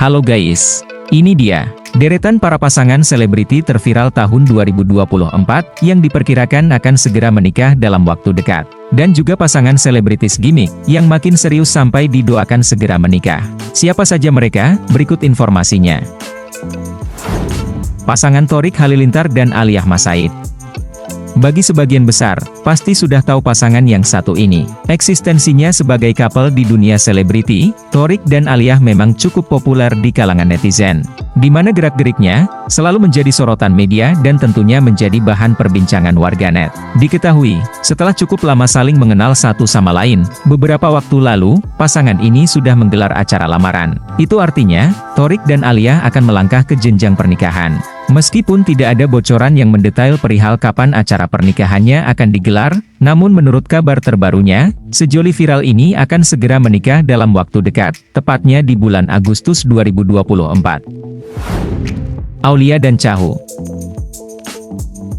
Halo guys, ini dia, deretan para pasangan selebriti terviral tahun 2024, yang diperkirakan akan segera menikah dalam waktu dekat. Dan juga pasangan selebritis gimmick, yang makin serius sampai didoakan segera menikah. Siapa saja mereka? Berikut informasinya. Pasangan Thorik Halilintar dan Alia Mas Said. Bagi sebagian besar, pasti sudah tahu pasangan yang satu ini. Eksistensinya sebagai couple di dunia selebriti, Thorik dan Alia memang cukup populer di kalangan netizen. Di mana gerak-geriknya selalu menjadi sorotan media dan tentunya menjadi bahan perbincangan warganet. Diketahui, setelah cukup lama saling mengenal satu sama lain, beberapa waktu lalu, pasangan ini sudah menggelar acara lamaran. Itu artinya, Thorik dan Alia akan melangkah ke jenjang pernikahan. Meskipun tidak ada bocoran yang mendetail perihal kapan acara pernikahannya akan digelar, namun menurut kabar terbarunya, sejoli viral ini akan segera menikah dalam waktu dekat, tepatnya di bulan Agustus 2024. Aulia dan Chahu.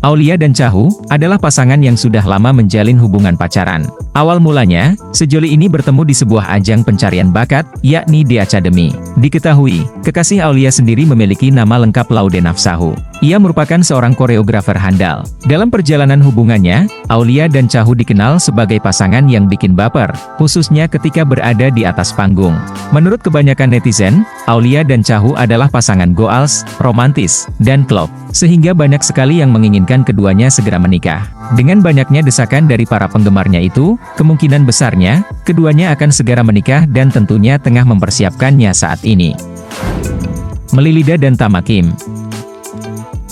Aulia dan Chahu adalah pasangan yang sudah lama menjalin hubungan pacaran. Awal mulanya, sejoli ini bertemu di sebuah ajang pencarian bakat, yakni The Academy. Diketahui, kekasih Aulia sendiri memiliki nama lengkap Laude Nafsahu. Ia merupakan seorang koreografer handal. Dalam perjalanan hubungannya, Aulia dan Chahu dikenal sebagai pasangan yang bikin baper, khususnya ketika berada di atas panggung. Menurut kebanyakan netizen, Aulia dan Chahu adalah pasangan goals, romantis, dan klop, sehingga banyak sekali yang menginginkan keduanya segera menikah. Dengan banyaknya desakan dari para penggemarnya itu, kemungkinan besarnya, keduanya akan segera menikah dan tentunya tengah mempersiapkannya saat ini. Melilida dan Tamakim.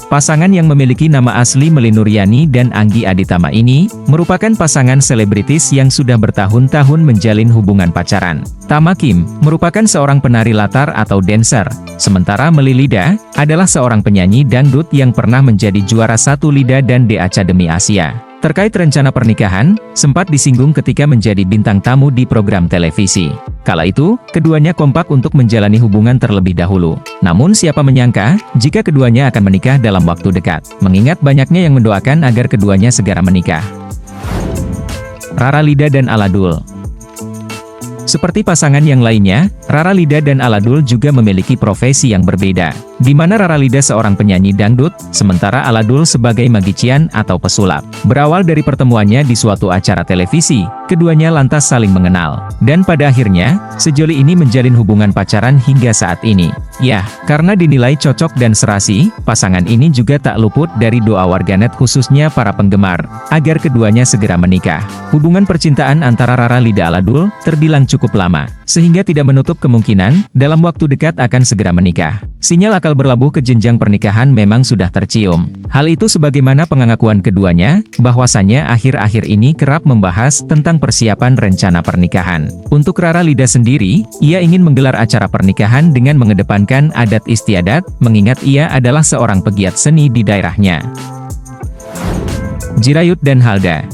Pasangan yang memiliki nama asli Melly Nuryani dan Anggi Aditama ini, merupakan pasangan selebritis yang sudah bertahun-tahun menjalin hubungan pacaran. Tamakim merupakan seorang penari latar atau dancer, sementara Melilida adalah seorang penyanyi dangdut yang pernah menjadi juara 1 Lida dan The Academy Asia. Terkait rencana pernikahan, sempat disinggung ketika menjadi bintang tamu di program televisi. Kala itu, keduanya kompak untuk menjalani hubungan terlebih dahulu. Namun siapa menyangka, jika keduanya akan menikah dalam waktu dekat, mengingat banyaknya yang mendoakan agar keduanya segera menikah. Rara Lida dan Aladul. Seperti pasangan yang lainnya, Rara Lida dan Aladul juga memiliki profesi yang berbeda, di mana Rara Lida seorang penyanyi dangdut, sementara Aladul sebagai magician atau pesulap. Berawal dari pertemuannya di suatu acara televisi, keduanya lantas saling mengenal, dan pada akhirnya, sejoli ini menjalin hubungan pacaran hingga saat ini. Ya, karena dinilai cocok dan serasi, pasangan ini juga tak luput dari doa warganet khususnya para penggemar, agar keduanya segera menikah. Hubungan percintaan antara Rara Lida Aladul terbilang cukup lama, sehingga tidak menutup kemungkinan, dalam waktu dekat akan segera menikah. Sinyal akal berlabuh ke jenjang pernikahan memang sudah tercium. Hal itu sebagaimana pengakuan keduanya, bahwasannya akhir-akhir ini kerap membahas tentang persiapan rencana pernikahan. Untuk Rara Lida sendiri, ia ingin menggelar acara pernikahan dengan mengedepankan adat istiadat, mengingat ia adalah seorang pegiat seni di daerahnya. Jirayut dan Halda.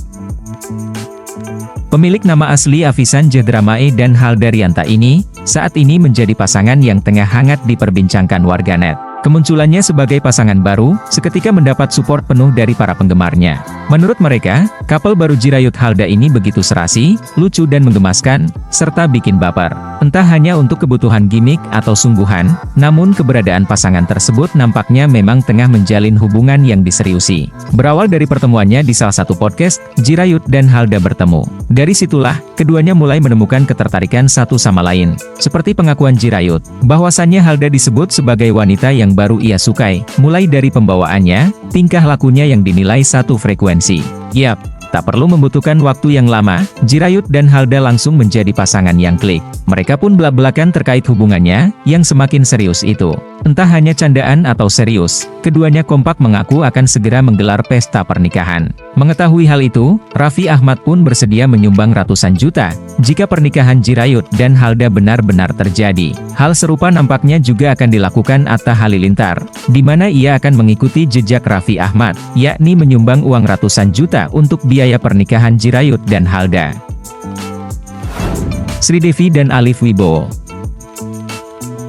Pemilik nama asli Avisan Jedramae dan Halda Rianta ini, saat ini menjadi pasangan yang tengah hangat diperbincangkan warganet. Kemunculannya sebagai pasangan baru, seketika mendapat support penuh dari para penggemarnya. Menurut mereka, couple baru Jirayut Halda ini begitu serasi, lucu dan menggemaskan, serta bikin baper. Entah hanya untuk kebutuhan gimmick atau sungguhan, namun keberadaan pasangan tersebut nampaknya memang tengah menjalin hubungan yang diseriusi. Berawal dari pertemuannya di salah satu podcast, Jirayut dan Halda bertemu. Dari situlah, keduanya mulai menemukan ketertarikan satu sama lain. Seperti pengakuan Jirayut, bahwasannya Halda disebut sebagai wanita yang baru ia sukai, mulai dari pembawaannya, tingkah lakunya yang dinilai satu frekuensi. Yap, tak perlu membutuhkan waktu yang lama, Jirayut dan Halda langsung menjadi pasangan yang klik. Mereka pun belak-belakan terkait hubungannya, yang semakin serius itu. Entah hanya candaan atau serius, keduanya kompak mengaku akan segera menggelar pesta pernikahan. Mengetahui hal itu, Raffi Ahmad pun bersedia menyumbang ratusan juta, jika pernikahan Jirayut dan Halda benar-benar terjadi. Hal serupa nampaknya juga akan dilakukan Atta Halilintar, di mana ia akan mengikuti jejak Raffi Ahmad, yakni menyumbang uang ratusan juta untuk biaya pernikahan Jirayut dan Halda. Sridevi dan Alif Wibowo.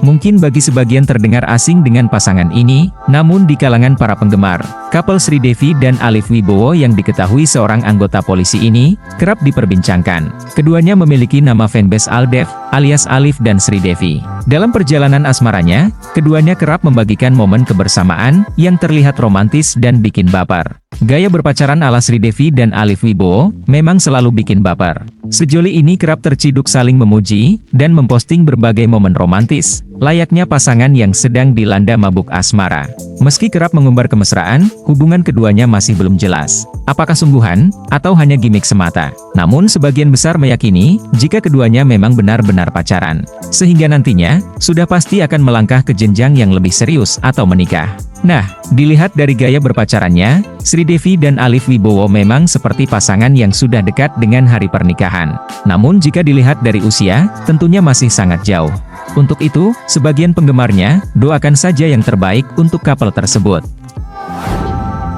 Mungkin bagi sebagian terdengar asing dengan pasangan ini, namun di kalangan para penggemar, couple Sridevi dan Alif Wibowo yang diketahui seorang anggota polisi ini, kerap diperbincangkan. Keduanya memiliki nama fanbase Aldev, alias Alif dan Sridevi. Dalam perjalanan asmaranya, keduanya kerap membagikan momen kebersamaan yang terlihat romantis dan bikin baper. Gaya berpacaran ala Sridevi dan Alif Wibowo memang selalu bikin baper. Sejoli ini kerap terciduk saling memuji dan memposting berbagai momen romantis, layaknya pasangan yang sedang dilanda mabuk asmara. Meski kerap mengumbar kemesraan, hubungan keduanya masih belum jelas. Apakah sungguhan, atau hanya gimmick semata? Namun sebagian besar meyakini, jika keduanya memang benar-benar pacaran. Sehingga nantinya, sudah pasti akan melangkah ke jenjang yang lebih serius atau menikah. Nah, dilihat dari gaya berpacarannya, Sridevi dan Alif Wibowo memang seperti pasangan yang sudah dekat dengan hari pernikahan. Namun jika dilihat dari usia, tentunya masih sangat jauh. Untuk itu, sebagian penggemarnya, doakan saja yang terbaik untuk couple tersebut.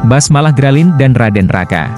Basmalah Gralin dan Raden Raka.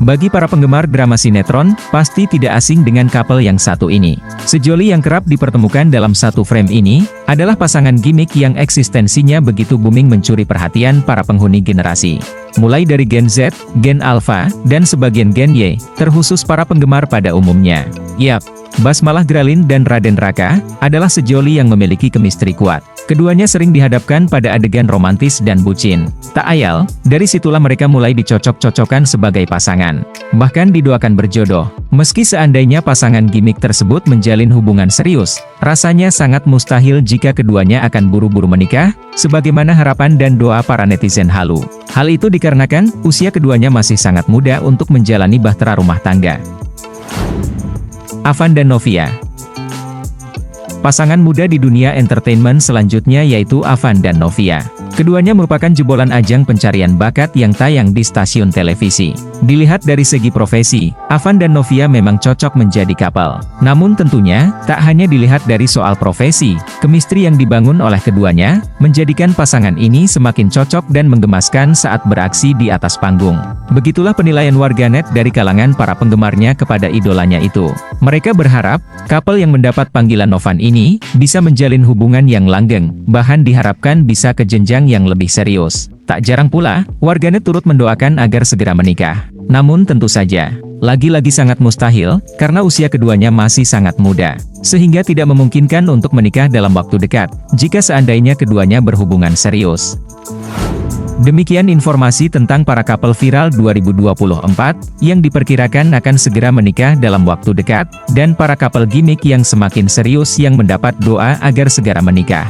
Bagi para penggemar drama sinetron, pasti tidak asing dengan couple yang satu ini. Sejoli yang kerap dipertemukan dalam satu frame ini, adalah pasangan gimmick yang eksistensinya begitu booming mencuri perhatian para penghuni generasi. Mulai dari Gen Z, Gen Alpha, dan sebagian Gen Y, terkhusus para penggemar pada umumnya. Yap, Basmalah Gralin dan Raden Raka, adalah sejoli yang memiliki chemistry kuat. Keduanya sering dihadapkan pada adegan romantis dan bucin. Tak ayal, dari situlah mereka mulai dicocok-cocokkan sebagai pasangan. Bahkan didoakan berjodoh. Meski seandainya pasangan gimmick tersebut menjalin hubungan serius, rasanya sangat mustahil jika keduanya akan buru-buru menikah, sebagaimana harapan dan doa para netizen halu. Hal itu dikarenakan, usia keduanya masih sangat muda untuk menjalani bahtera rumah tangga. Afan dan Novia. Pasangan muda di dunia entertainment selanjutnya yaitu Afan dan Novia. Keduanya merupakan jebolan ajang pencarian bakat yang tayang di stasiun televisi. Dilihat dari segi profesi, Afan dan Novia memang cocok menjadi couple. Namun tentunya, tak hanya dilihat dari soal profesi, chemistry yang dibangun oleh keduanya, menjadikan pasangan ini semakin cocok dan menggemaskan saat beraksi di atas panggung. Begitulah penilaian warganet dari kalangan para penggemarnya kepada idolanya itu. Mereka berharap, couple yang mendapat panggilan Novan ini, bisa menjalin hubungan yang langgeng, bahkan diharapkan bisa ke jenjang yang lebih serius. Tak jarang pula, warganet turut mendoakan agar segera menikah. Namun tentu saja, lagi-lagi sangat mustahil, karena usia keduanya masih sangat muda. Sehingga tidak memungkinkan untuk menikah dalam waktu dekat, jika seandainya keduanya berhubungan serius. Demikian informasi tentang para couple viral 2024, yang diperkirakan akan segera menikah dalam waktu dekat, dan para couple gimmick yang semakin serius yang mendapat doa agar segera menikah.